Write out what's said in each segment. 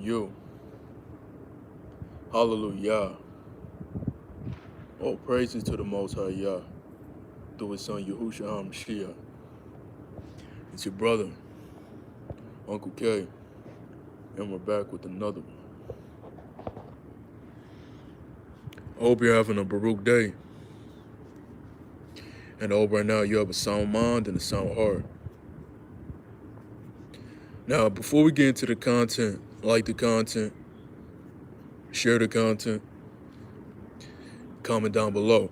on you. Hallelujah. All praises to the Most High Yah, through his son Yahushua HaMashiach. It's your brother, Uncle K, and we're back with another one. I hope you're having a Baruch day. And I hope right now you have a sound mind and a sound heart. Now, before we get into the content, like the content, share the content, comment down below.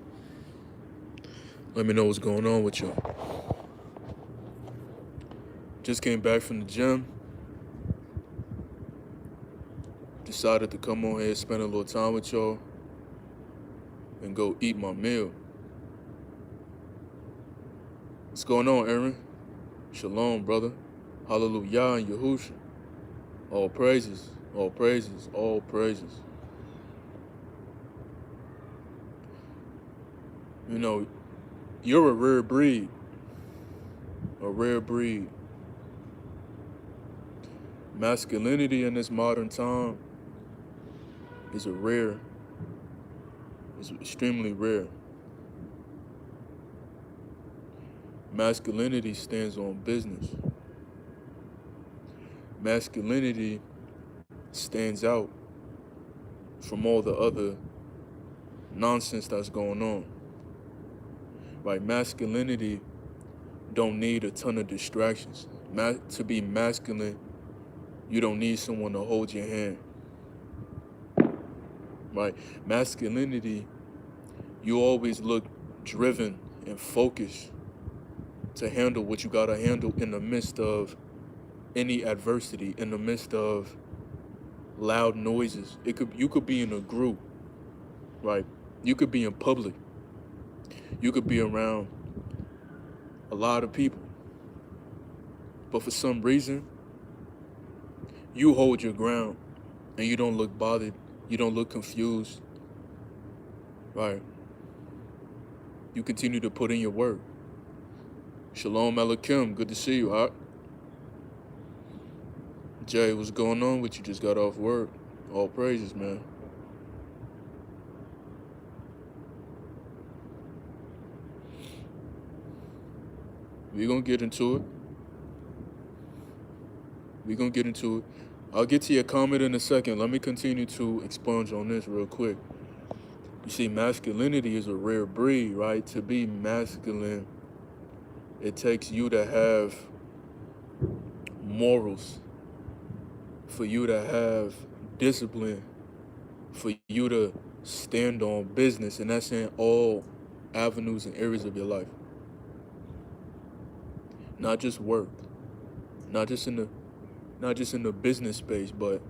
Let me know what's going on with y'all. Just came back from the gym. Decided to come on here, spend a little time with y'all, and go eat my meal. What's going on, Aaron? Shalom, brother. Hallelujah and Yahushua. All praises, all praises, all praises. You know, you're a rare breed. A rare breed. Masculinity in this modern time is extremely rare. Masculinity stands on business. Masculinity stands out from all the other nonsense that's going on. Right? Masculinity don't need a ton of distractions. To be masculine, you don't need someone to hold your hand. Right? Masculinity, you always look driven and focused to handle what you gotta handle in the midst of any adversity, in the midst of loud noises. You could be in a group, right? You could be in public. You could be around a lot of people. But for some reason, you hold your ground and you don't look bothered. You don't look confused, right? You continue to put in your work. Shalom Aleichem, good to see you, Hot. Jay, what's going on with you? Just got off work. All praises, man. We're gonna get into it. I'll get to your comment in a second. Let me continue to expunge on this real quick. You see, masculinity is a rare breed, right? To be masculine, it takes you to have morals, for you to have discipline, for you to stand on business, and that's in all avenues and areas of your life. Not just work, not just in the business space, but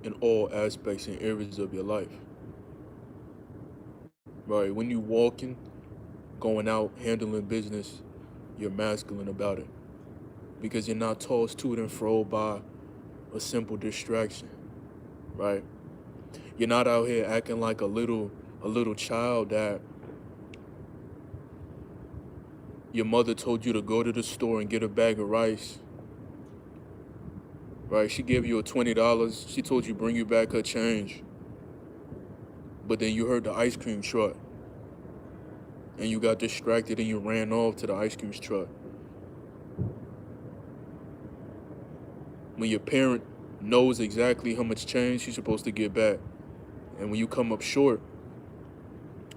in all aspects and areas of your life. Right? When you walking, going out, handling business, you're masculine about it. Because you're not tossed to and fro by a simple distraction. Right? You're not out here acting like a little child that your mother told you to go to the store and get a bag of rice. Right? She gave you a $20. She told you bring you back her change. But then you heard the ice cream truck. And you got distracted and you ran off to the ice cream truck. When your parent knows exactly how much change she's supposed to get back, and when you come up short,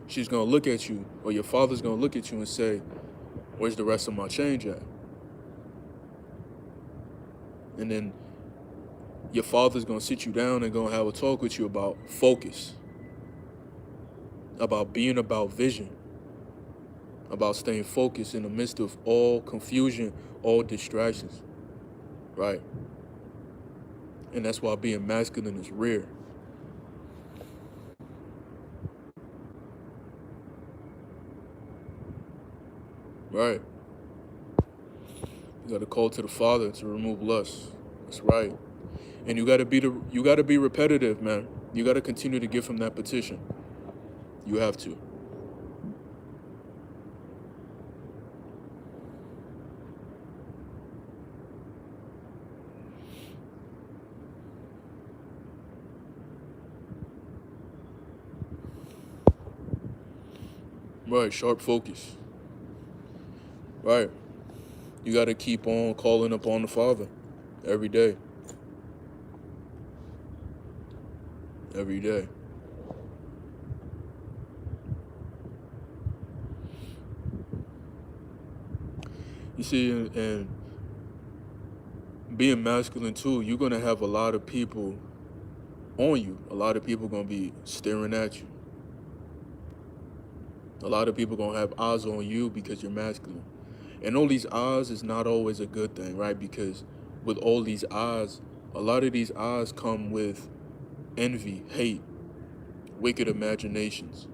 she's gonna look at you, or your father's gonna look at you and say, where's the rest of my change at? And then your father's gonna sit you down and gonna have a talk with you about focus, about being about vision, about staying focused in the midst of all confusion, all distractions, right? And that's why being masculine is rare. Right? You gotta call to the Father to remove lust. That's right. And you gotta be repetitive, man. You gotta continue to give him that petition. You have to. Right, sharp focus. Right. You got to keep on calling upon the Father every day. Every day. You see, and being masculine too, you're going to have a lot of people on you. A lot of people going to be staring at you. A lot of people going to have eyes on you because you're masculine. And all these eyes is not always a good thing, right? Because with all these eyes, a lot of these eyes come with envy, hate, wicked imaginations,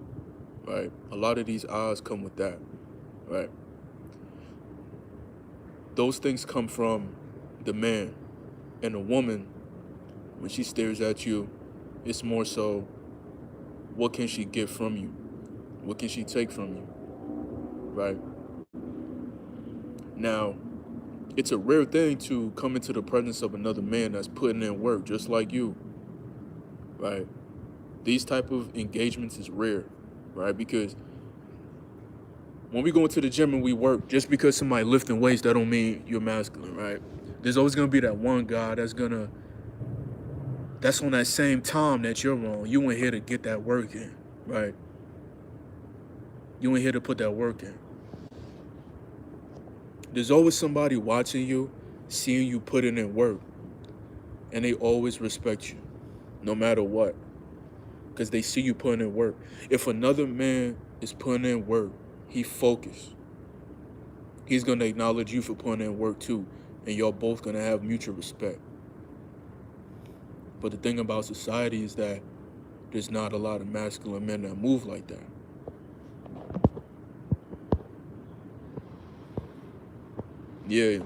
right? A lot of these eyes come with that, right? Those things come from the man. And a woman, when she stares at you, it's more so, what can she get from you? What can she take from you, right? Now, it's a rare thing to come into the presence of another man that's putting in work just like you, right? These type of engagements is rare, right? Because when we go into the gym and we work, just because somebody lifting weights, that don't mean you're masculine, right? There's always gonna be that one guy that's on that same time that you're on. You ain't here to get that work in, right? You ain't here to put that work in. There's always somebody watching you, seeing you putting in work, and they always respect you, no matter what, because they see you putting in work. If another man is putting in work, he focused. He's gonna acknowledge you for putting in work too, and y'all both gonna have mutual respect. But the thing about society is that there's not a lot of masculine men that move like that. Yeah,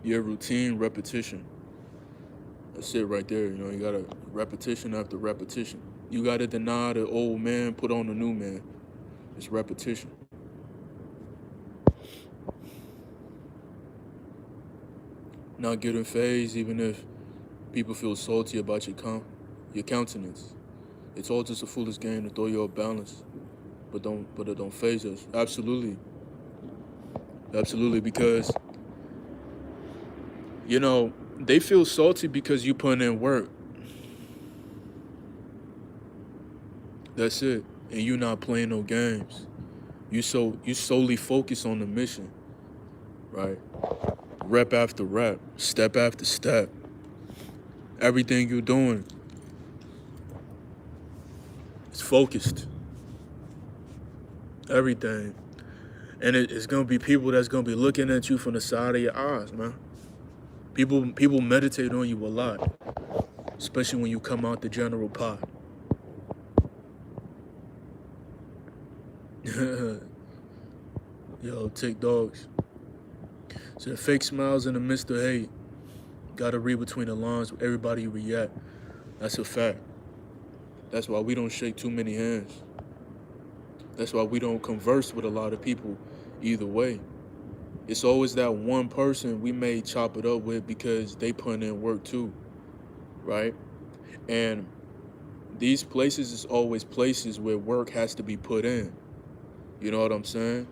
routine, repetition. That's it right there. You know, you gotta repetition after repetition. You gotta deny the old man, put on the new man. It's repetition. Not getting phased, even if people feel salty about your countenance. It's all just a foolish game to throw you off balance, but it don't phase us. Absolutely, absolutely, because you know they feel salty because you put in work. That's it, and you not playing no games. You solely focus on the mission, right? Rep after rep, step after step. Everything you're doing is focused. Everything. And it's gonna be people that's gonna be looking at you from the side of your eyes, man. People meditate on you a lot, especially when you come out the general pot. Yo, tick dogs. So the fake smiles in the midst of hate. Gotta read between the lines with everybody you react. That's a fact. That's why we don't shake too many hands. That's why we don't converse with a lot of people either way. It's always that one person we may chop it up with because they put in work too, right? And these places is always places where work has to be put in. You know what I'm saying?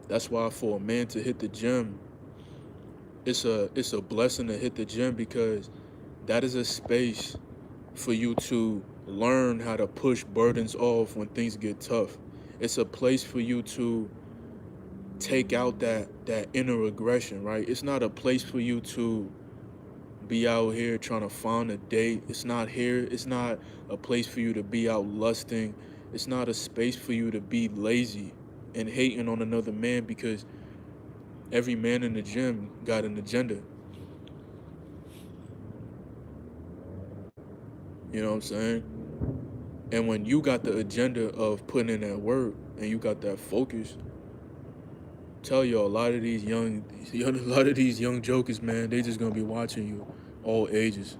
That's why for a man to hit the gym, it's a blessing to hit the gym because that is a space for you to learn how to push burdens off when things get tough. It's a place for you to take out that inner aggression, right? It's not a place for you to be out here trying to find a date. It's not a place for you to be out lusting. It's not a space for you to be lazy and hating on another man because every man in the gym got an agenda. You know what I'm saying? And when you got the agenda of putting in that work and you got that focus, tell you a lot of these young jokers, man, they just gonna be watching you all ages.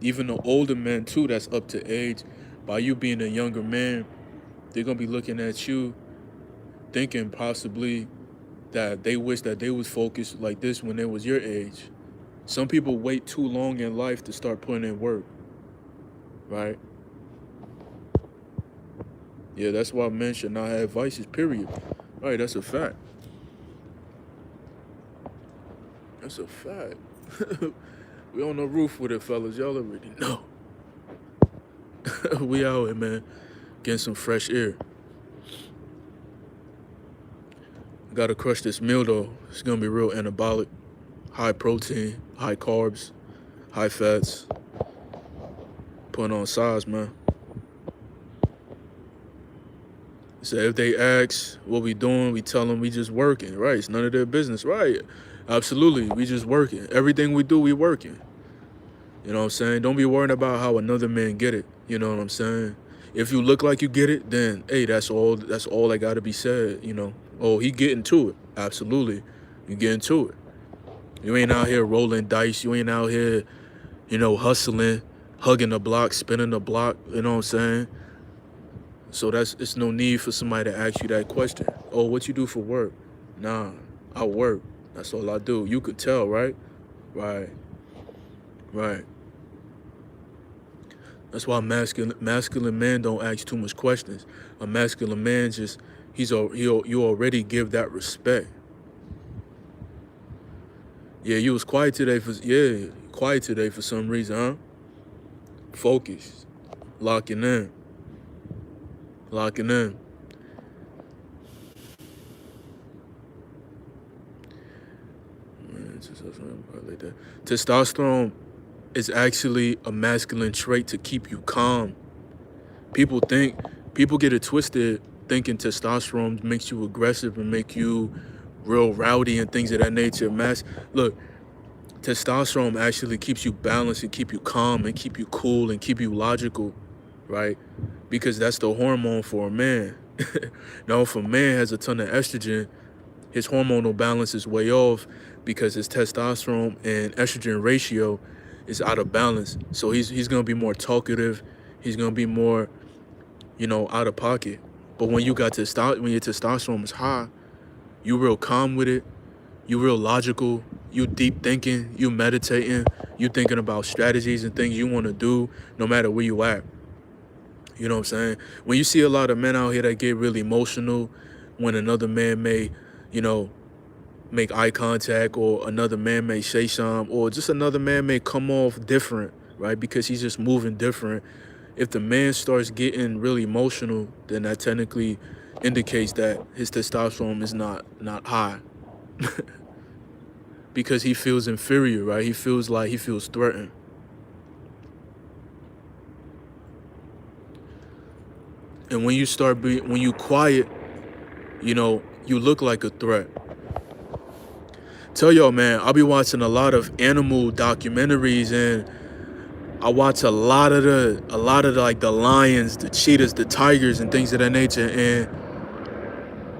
Even the older men too, that's up to age. By you being a younger man, they're gonna be looking at you, thinking possibly that they wish that they was focused like this when they was your age. Some people wait too long in life to start putting in work, right? Yeah, that's why men should not have vices, period. Right, that's a fact. That's a fact. We on the roof with it, fellas. Y'all already know. We out here, man. Getting some fresh air. Gotta crush this meal, though. It's gonna be real anabolic. High protein, high carbs, high fats. Putting on size, man. So if they ask what we doing, we tell them we just working. Right, it's none of their business. Right, absolutely. We just working. Everything we do, we working. You know what I'm saying? Don't be worried about how another man get it. You know what I'm saying? If you look like you get it, then hey, that's all that gotta be said, you know. Oh, he getting to it. Absolutely. You getting to it. You ain't out here rolling dice. You ain't out here, hustling, hugging the block, spinning the block, you know what I'm saying? So it's no need for somebody to ask you that question. Oh, what you do for work? Nah, I work. That's all I do. You could tell, right? Right. Right. That's why masculine men don't ask too much questions. A masculine man you already give that respect. Yeah, you was quiet today for some reason, huh? Focus. Locking in. Testosterone is actually a masculine trait to keep you calm. People get it twisted thinking testosterone makes you aggressive and make you real rowdy and things of that nature. Look, testosterone actually keeps you balanced and keep you calm and keep you cool and keep you logical, right? Because that's the hormone for a man. Now, if a man has a ton of estrogen, his hormonal balance is way off because his testosterone and estrogen ratio is out of balance. So he's gonna be more talkative. He's gonna be more, out of pocket. But when your testosterone is high, you real calm with it. You real logical. You deep thinking. You meditating. You thinking about strategies and things you want to do, no matter where you at. You know what I'm saying? When you see a lot of men out here that get really emotional when another man may, make eye contact, or another man may say something, or just another man may come off different, right? Because he's just moving different. If the man starts getting really emotional, then that technically indicates that his testosterone is not high. Because he feels inferior, right? He feels threatened. And when you quiet, you look like a threat. Tell y'all, man, I'll be watching a lot of animal documentaries, and I watch a lot of the like the lions, the cheetahs, the tigers, and things of that nature. And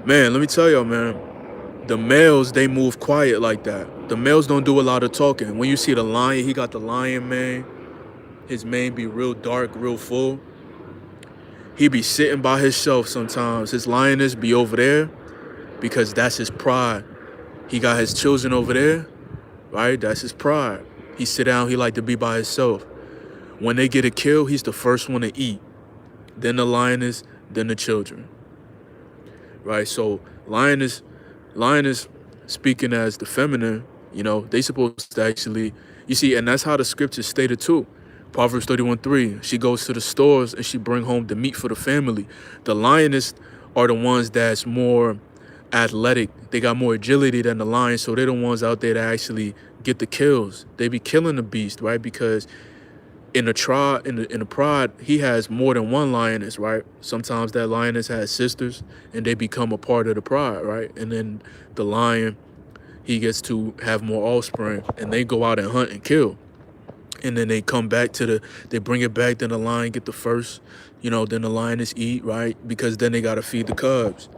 man, let me tell y'all, man, the males, they move quiet like that. The males don't do a lot of talking. When you see the lion, he got the lion mane. His mane be real dark, real full. He be sitting by himself sometimes. His lioness be over there because that's his pride. He got his children over there, right? That's his pride. He sit down, he like to be by himself. When they get a kill, he's the first one to eat. Then the lioness, then the children. Right? So lioness speaking as the feminine, they supposed to actually, you see, and that's how the scripture stated too. Proverbs 31:3, she goes to the stores and she bring home the meat for the family. The lioness are the ones that's more athletic. They got more agility than the lion, so they're the ones out there that actually get the kills. They be killing the beast, right? Because in the pride, he has more than one lioness, right? Sometimes that lioness has sisters, and they become a part of the pride, right? And then the lion, he gets to have more offspring, and they go out and hunt and kill. And then they come back they bring it back, then the lion get the first, then the lioness eat, right? Because then they got to feed the cubs.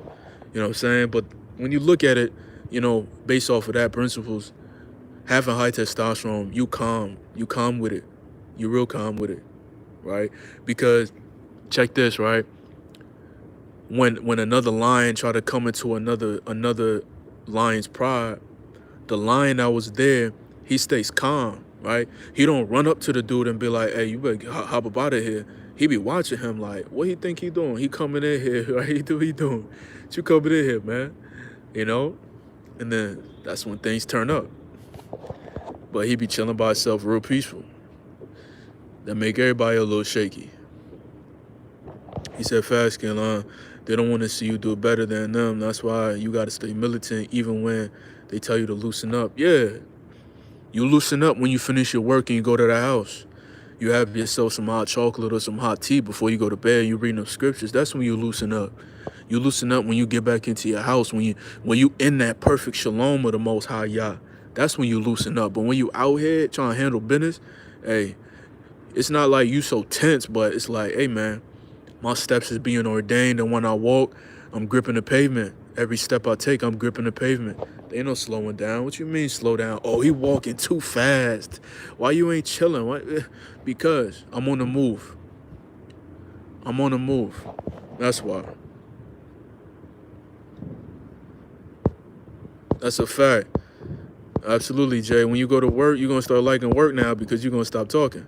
You know what I'm saying? But when you look at it, based off of that principles, having high testosterone, you calm with it. You're real calm with it, right? Because check this, right? When another lion try to come into another lion's pride, the lion that was there, he stays calm. right? He don't run up to the dude and be like, hey, you better hop up out of here. He be watching him like, what he think he doing? He coming in here, right? He doing? What you coming in here, man? You know? And then that's when things turn up. But he be chilling by himself real peaceful. That make everybody a little shaky. He said, fast skin, they don't want to see you do better than them. That's why you got to stay militant even when they tell you to loosen up. Yeah, you loosen up when you finish your work and you go to the house. You have yourself some hot chocolate or some hot tea before you go to bed. You read them scriptures. That's when you loosen up. You loosen up when you get back into your house. When you in that perfect shalom of the Most High Yah. That's when you loosen up. But when you out here trying to handle business, hey, it's not like you so tense, but it's like, hey man, my steps is being ordained, and when I walk, I'm gripping the pavement. Every step I take, I'm gripping the pavement. They ain't no slowing down. What you mean slow down? Oh, he walking too fast. Why you ain't chilling? Why? Because I'm on the move. I'm on the move. That's why. That's a fact. Absolutely, Jay. When you go to work, you're going to start liking work now because you're going to stop talking.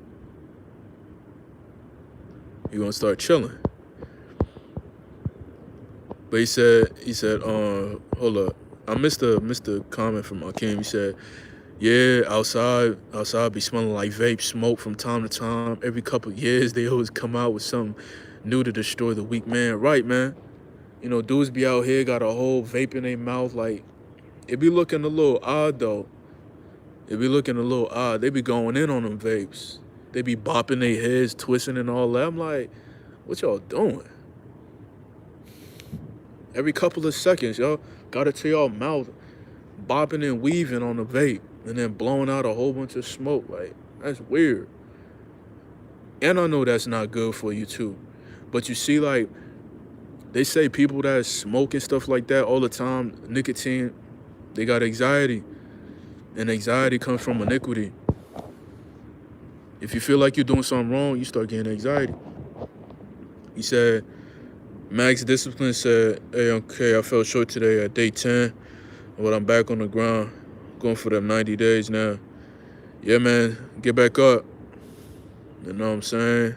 You're going to start chilling. But he said, hold up. I missed the comment from Akeem. He said, yeah, outside be smelling like vape smoke from time to time. Every couple of years, they always come out with something new to destroy the weak man. Right, man. You know, dudes be out here, got a whole vape in their mouth. Like, it be looking a little odd, though. It be looking a little odd. They be going in on them vapes. They be bopping their heads, twisting and all that. I'm like, what y'all doing? Every couple of seconds, y'all got it to y'all mouth, bopping and weaving on the vape, and then blowing out a whole bunch of smoke. Like, that's weird. And I know that's not good for you, too. But you see, like, they say people that smoke and stuff like that all the time, nicotine, they got anxiety. And anxiety comes from iniquity. If you feel like you're doing something wrong, you start getting anxiety. He said, Max Discipline said, hey, UncleK, I fell short today at day 10, but I'm back on the ground, going for them 90 days now. Yeah, man, get back up. You know what I'm saying?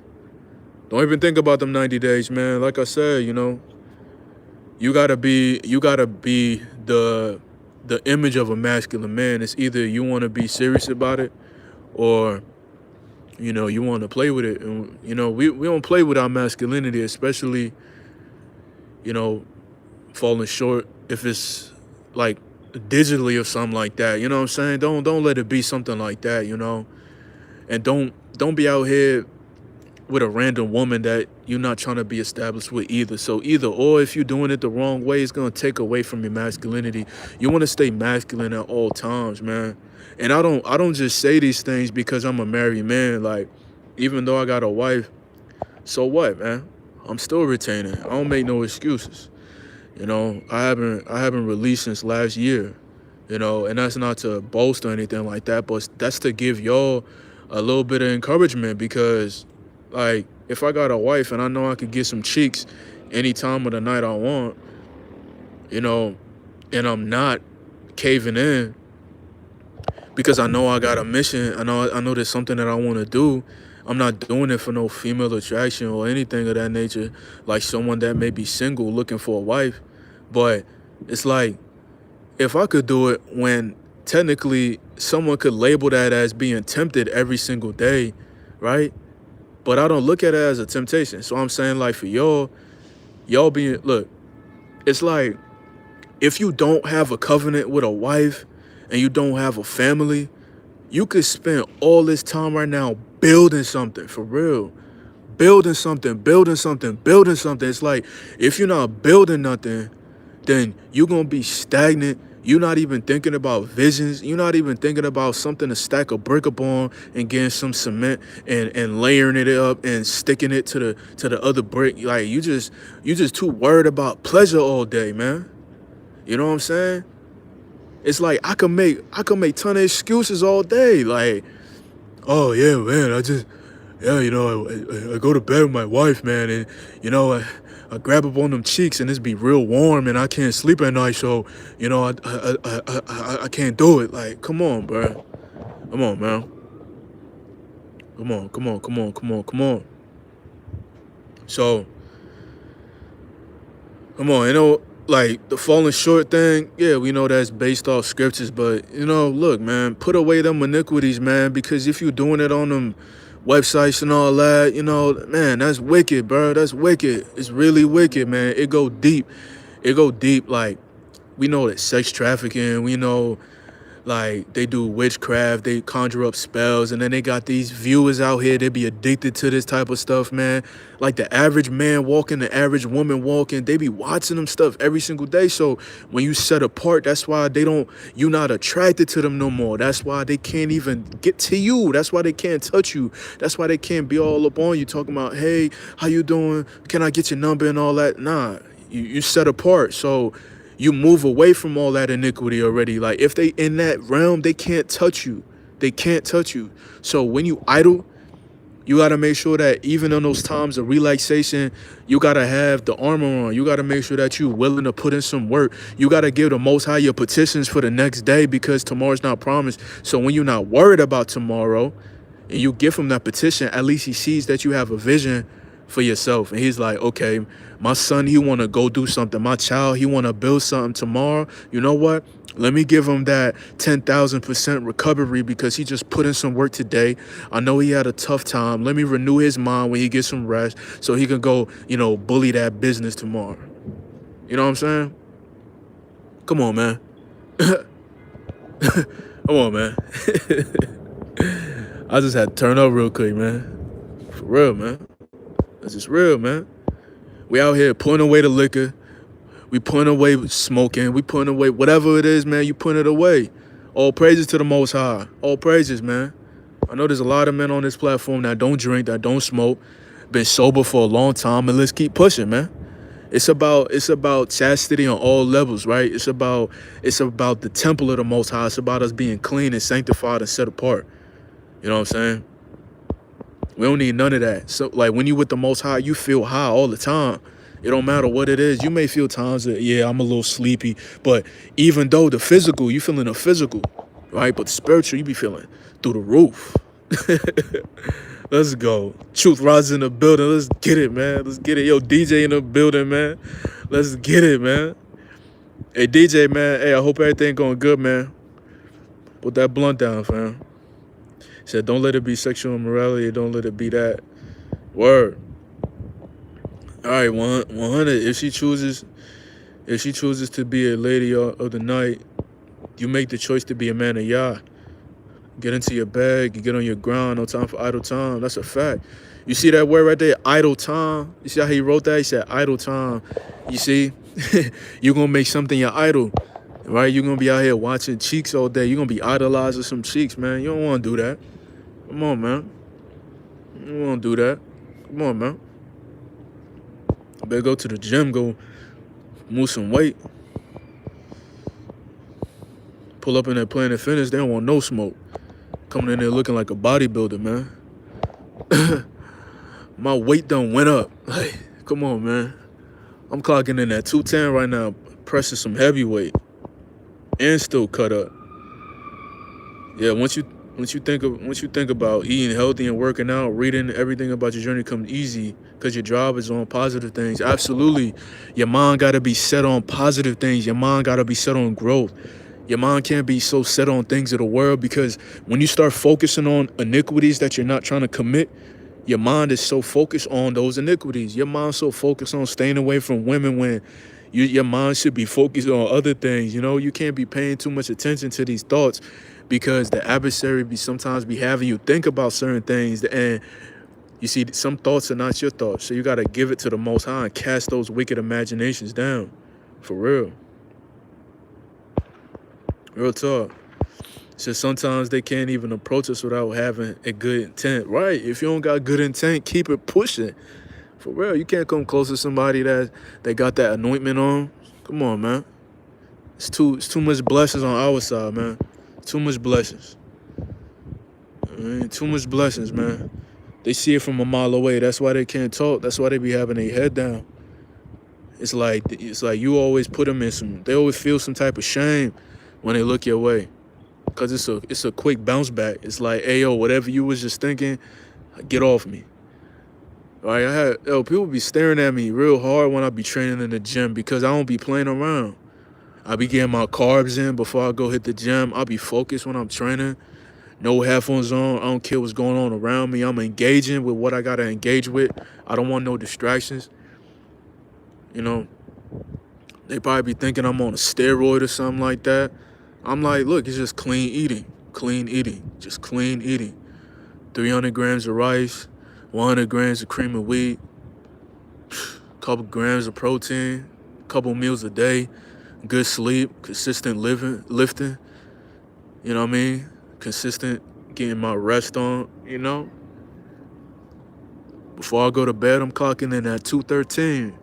Don't even think about them 90 days, man. Like I said, you know, you gotta be the image of a masculine man. It's either you want to be serious about it, or you know, you want to play with it. And you know, we don't play with our masculinity, especially, you know, falling short if it's like digitally or something like that. You know what I'm saying? Don't let it be something like that, you know. And don't be out here with a random woman that you're not trying to be established with either. So either or, if you're doing it the wrong way, it's gonna take away from your masculinity. You want to stay masculine at all times, man. And I don't just say these things because I'm a married man. Like, even though I got a wife, so what, man? I'm still retaining. I don't make no excuses. You know, I haven't released since last year. You know, and that's not to boast or anything like that, but that's to give y'all a little bit of encouragement, because like, if I got a wife and I know I could get some cheeks any time of the night I want, you know, and I'm not caving in because I know I got a mission, I know there's something that I want to do. I'm not doing it for no female attraction or anything of that nature, like someone that may be single looking for a wife. But it's like, if I could do it when technically someone could label that as being tempted every single day, right? But I don't look at it as a temptation. So I'm saying, like, for y'all being, look, it's like, if you don't have a covenant with a wife and you don't have a family, you could spend all this time right now building something, for real. Building something. It's like, if you're not building nothing, then you're going to be stagnant. You're not even thinking about visions. You're not even thinking about something to stack a brick up on and getting some cement and layering it up and sticking it to the other brick. Like, you just too worried about pleasure all day, man. You know what I'm saying? It's like, I can make ton of excuses all day. Like, oh yeah, man, you know, I go to bed with my wife, man, and you know, I grab up on them cheeks and it's be real warm and I can't sleep at night, so you know, I can't do it. Like, come on, bro. Come on, man. Come on, come on, come on, come on, come on. So, come on, like the falling short thing, yeah, we know that's based off scriptures, but look, man, put away them iniquities, man, because if you're doing it on them websites and all that, man, that's wicked, bro. That's wicked. It's really wicked, man. It go deep. It go deep. Like, we know that sex trafficking, we know like they do witchcraft, they conjure up spells, and then they got these viewers out here, they be addicted to this type of stuff, man. Like the average man walking, the average woman walking, they be watching them stuff every single day. So when you set apart, that's why you're not attracted to them no more. That's why they can't even get to you. That's why they can't touch you. That's why they can't be all up on you talking about, hey, how you doing? Can I get your number and all that? Nah, you set apart. So you move away from all that iniquity already. Like if they in that realm, they can't touch you. They can't touch you. So when you idle, you got to make sure that even in those times of relaxation, you got to have the armor on. You got to make sure that you're willing to put in some work. You got to give the Most High your petitions for the next day because tomorrow's not promised. So when you're not worried about tomorrow and you give him that petition, at least he sees that you have a vision for yourself. And he's like, okay, my son, he want to go do something. My child, he want to build something tomorrow. You know what? Let me give him that 10,000% recovery because he just put in some work today. I know he had a tough time. Let me renew his mind when he gets some rest so he can go, bully that business tomorrow. You know what I'm saying? Come on, man. Come on, man. I just had to turn up real quick, man. For real, man. That's just real, man. We out here putting away the liquor. We putting away smoking. We putting away whatever it is, man. You putting it away. All praises to the Most High. All praises, man. I know there's a lot of men on this platform that don't drink, that don't smoke, been sober for a long time, and let's keep pushing, man. It's about chastity on all levels, right? It's about the temple of the Most High. It's about us being clean and sanctified and set apart. You know what I'm saying? We don't need none of that. So, like, when you with the Most High, you feel high all the time. It don't matter what it is. You may feel times that, yeah, I'm a little sleepy. But even though the physical, you feeling the physical, right? But the spiritual, you be feeling through the roof. Let's go. Truth rises in the building. Let's get it, man. Let's get it. Yo, DJ in the building, man. Let's get it, man. Hey, DJ, man. Hey, I hope everything going good, man. Put that blunt down, fam. Said, don't let it be sexual immorality. Don't let it be that. Word. All right, 100. If she chooses to be a lady of the night, you make the choice to be a man of Yah. Get into your bag. You get on your grind. No time for idle time. That's a fact. You see that word right there, idle time? You see how he wrote that? He said idle time. You see? You're going to make something your idol, right? You're going to be out here watching cheeks all day. You're going to be idolizing some cheeks, man. You don't want to do that. Come on, man. You don't want to do that. Come on, man. I better go to the gym, go move some weight. Pull up in that Planet Fitness, they don't want no smoke. Coming in there looking like a bodybuilder, man. My weight done went up. Like, come on, man. I'm clocking in at 210 right now, pressing some heavyweight, and still cut up. Yeah, once you think about eating healthy and working out, reading everything about your journey comes easy because your job is on positive things. Absolutely. Your mind got to be set on positive things. Your mind got to be set on growth. Your mind can't be so set on things of the world because when you start focusing on iniquities that you're not trying to commit, your mind is so focused on those iniquities. Your mind's so focused on staying away from women when your mind should be focused on other things. You can't be paying too much attention to these thoughts because the adversary sometimes be having you think about certain things, and you see some thoughts are not your thoughts. So you got to give it to the Most High and cast those wicked imaginations down. For real. Real talk. So sometimes they can't even approach us without having a good intent. Right. If you don't got good intent, keep it pushing. For real. You can't come close to somebody that got that anointment on. Come on, man. It's too much blessings on our side, man. Too much blessings. I mean, too much blessings, man. They see it from a mile away. That's why they can't talk. That's why they be having their head down. It's like you always put them in they always feel some type of shame when they look your way. Cause it's a quick bounce back. It's like, hey yo, whatever you was just thinking, get off me. Like people be staring at me real hard when I be training in the gym because I don't be playing around. I be getting my carbs in before I go hit the gym. I be focused when I'm training. No headphones on. I don't care what's going on around me. I'm engaging with what I gotta engage with. I don't want no distractions. You know, they probably be thinking I'm on a steroid or something like that. I'm like, look, it's just clean eating. Clean eating. Just clean eating. 300 grams of rice, 100 grams of cream of wheat, couple grams of protein, couple meals a day, good sleep, consistent lifting, you know what I mean? Consistent getting my rest on, you know? Before I go to bed, I'm clocking in at 213.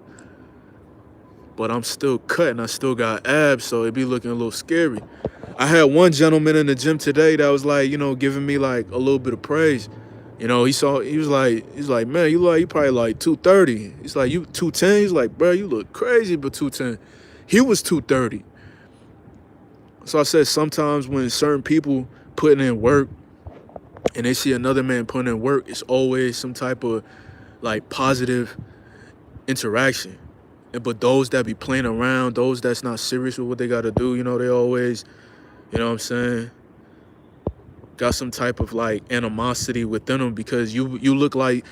But I'm still cutting. I still got abs, so it be looking a little scary. I had one gentleman in the gym today that was like, giving me like a little bit of praise. He was like, man, you probably like 230. He's like, you 210? He's like, bro, you look crazy, but 210. He was 230. So I said sometimes when certain people putting in work and they see another man putting in work, it's always some type of like positive interaction. But those that be playing around, those that's not serious with what they got to do, they always, you know what I'm saying, got some type of like animosity within them because you look like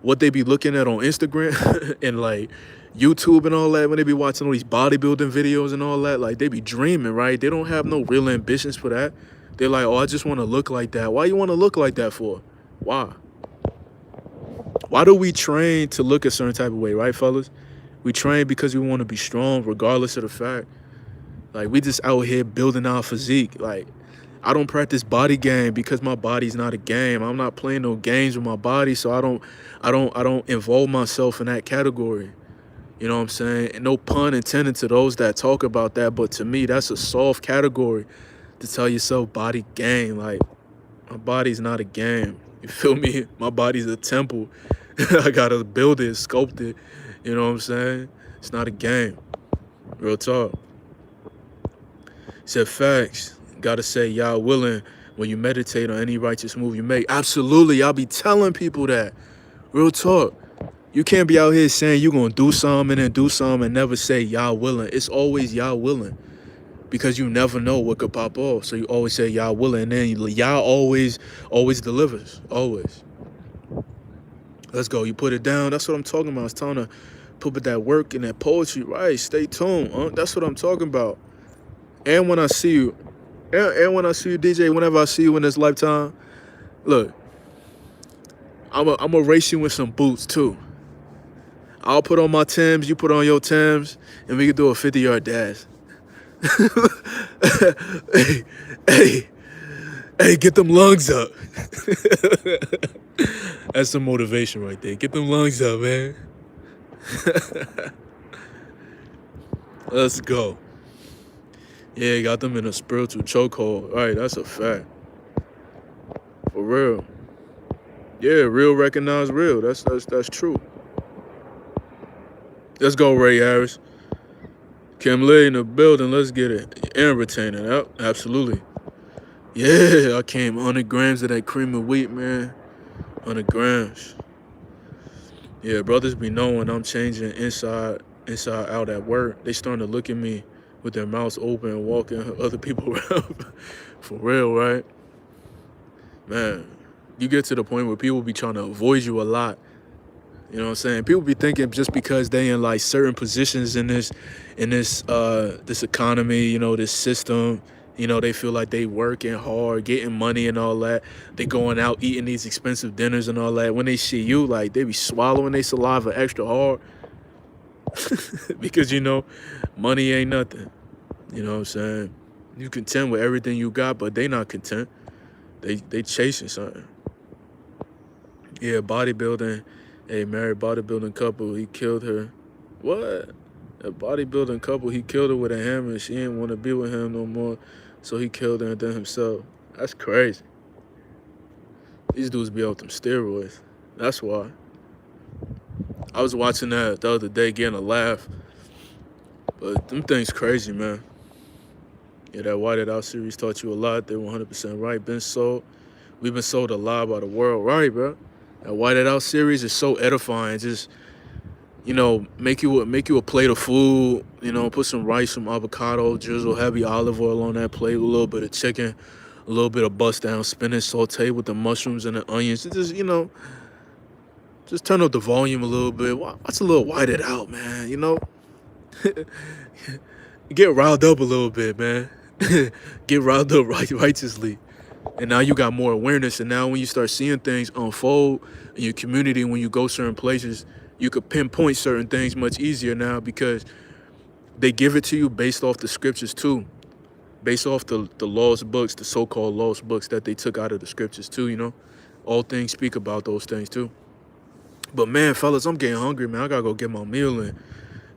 what they be looking at on Instagram and like YouTube and all that when they be watching all these bodybuilding videos and all that. Like they be dreaming, right? They don't have no real ambitions for that. They're like, oh, I just want to look like that. Why you want to look like that for? Why? Why do we train to look a certain type of way, right, fellas? We train because we want to be strong regardless of the fact. Like we just out here building our physique. Like I don't practice body game because my body's not a game. I'm not playing no games with my body, so I don't involve myself in that category. You know what I'm saying? And no pun intended to those that talk about that, but to me, that's a soft category to tell yourself body game. Like my body's not a game. You feel me? My body's a temple. I gotta build it, sculpt it. You know what I'm saying? It's not a game. Real talk. Said facts. Gotta say, y'all willing when you meditate on any righteous move you make. Absolutely. I'll be telling people that. Real talk. You can't be out here saying you're gonna do something and then do something and never say y'all willing. It's always y'all willing. Because you never know what could pop off. So you always say y'all willing, and then y'all always delivers. Always. Let's go. You put it down. That's what I'm talking about. It's time to put that work in that poetry. Right. Stay tuned. That's what I'm talking about. And when I see you, and when I see you, DJ, whenever I see you in this lifetime, look, I'm a race you with some boots too. I'll put on my Timbs, you put on your Timbs, and we can do a 50-yard dash. hey, get them lungs up. That's some motivation right there. Get them lungs up, man. Let's go. Yeah, got them in a spiritual chokehold. All right, that's a fact. For real. Yeah, real recognize real. That's true. Let's go, Ray Harris. Kim Lee in the building. Let's get it. And retaining. Yep, absolutely. Yeah, I came 100 grams of that cream of wheat, man. 100 grams. Yeah, brothers be knowing I'm changing inside out at work. They starting to look at me with their mouths open and walking other people around. For real, right? Man, you get to the point where people be trying to avoid you a lot. You know what I'm saying? People be thinking just because they in like certain positions in this economy, this system, they feel like they working hard, getting money and all that. They going out eating these expensive dinners and all that. When they see you, like they be swallowing their saliva extra hard. Because money ain't nothing. You know what I'm saying? You content with everything you got, but they not content. They chasing something. Yeah, bodybuilding. A married bodybuilding couple, he killed her. What? A bodybuilding couple, he killed her with a hammer. She didn't want to be with him no more, so he killed her and then himself. That's crazy. These dudes be out them steroids. That's why. I was watching that the other day, getting a laugh. But them things crazy, man. Yeah, that Whited Out series taught you a lot. They're 100% right. We've been sold a lie by the world, right, bro? That Whited Out series is so edifying. Just make you a plate of food. Put some rice, some avocado, drizzle heavy olive oil on that plate, a little bit of chicken, a little bit of bust down spinach, saute with the mushrooms and the onions. Just turn up the volume a little bit. Watch a little Whited Out, man. Get riled up a little bit, man. Get riled up righteously. And now you got more awareness. And now when you start seeing things unfold in your community, when you go certain places, you could pinpoint certain things much easier now because they give it to you based off the scriptures too. Based off the lost books, the so-called lost books that they took out of the scriptures too. All things speak about those things too. But man, fellas, I'm getting hungry, man. I gotta go get my meal in.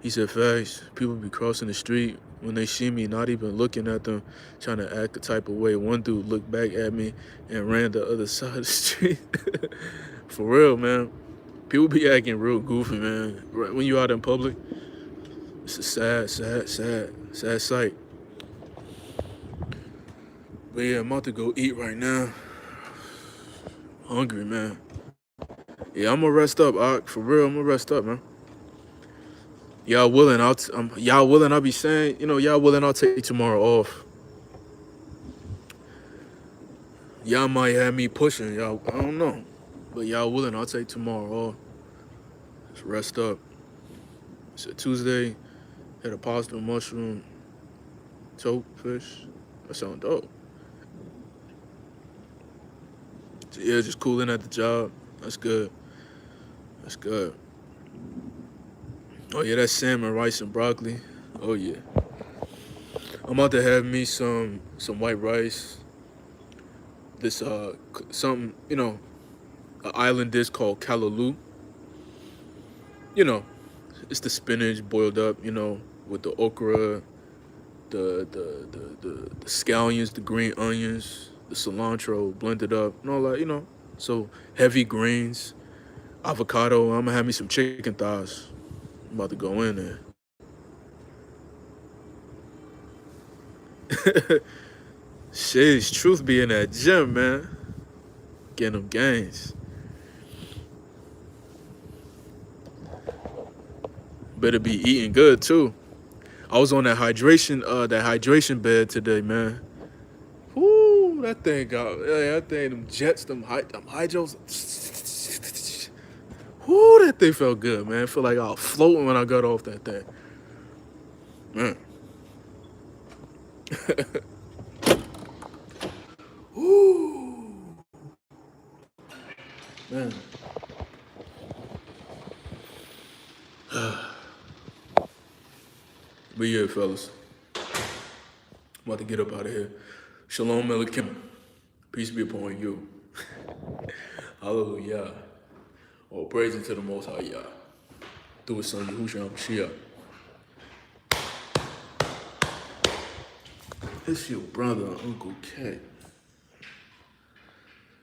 He said, facts. People be crossing the street when they see me, not even looking at them, trying to act the type of way. One dude looked back at me and ran the other side of the street. For real, man. People be acting real goofy, man. Right when you out in public, it's a sad sight. But yeah, I'm about to go eat right now. Hungry, man. Yeah, I'm gonna rest up, for real. I'm gonna rest up, man. Y'all willing? Y'all willing? I'll be saying, y'all willing? I'll take tomorrow off. Y'all might have me pushing, y'all. I don't know, but y'all willing? I'll take tomorrow off. Just rest up. It's a Tuesday. Had a pasta, mushroom, toadfish. That sound dope. So yeah, just cooling at the job. That's good. That's good. Oh yeah, that's salmon, rice, and broccoli. Oh yeah. I'm about to have me some white rice. This something, an island dish called callaloo. It's the spinach boiled up, with the okra, the scallions, the green onions, the cilantro blended up, and all that. So heavy greens, avocado. I'm gonna have me some chicken thighs. I'm about to go in there. Shit's truth be in that gym, man. Getting them gains. Better be eating good too. I was on that hydration bed today, man. Whoo, that thing, them jets, them hydros. Whoo, that thing felt good, man. I feel like I was floating when I got off that thing. Man. Whoo. Man. But yeah, fellas. I'm about to get up out of here. Shalom Aleichem. Peace be upon you. Hallelujah. All praise to the Most High Yah. Through his son Yahushua HaMashiach. It's your brother, UncleK.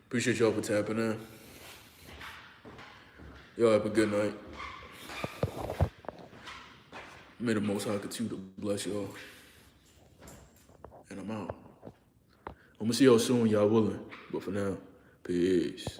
Appreciate y'all for tapping in. Y'all have a good night. May the Most High continue to bless y'all. And I'm out. I'm gonna see y'all soon, y'all willing. But for now, peace.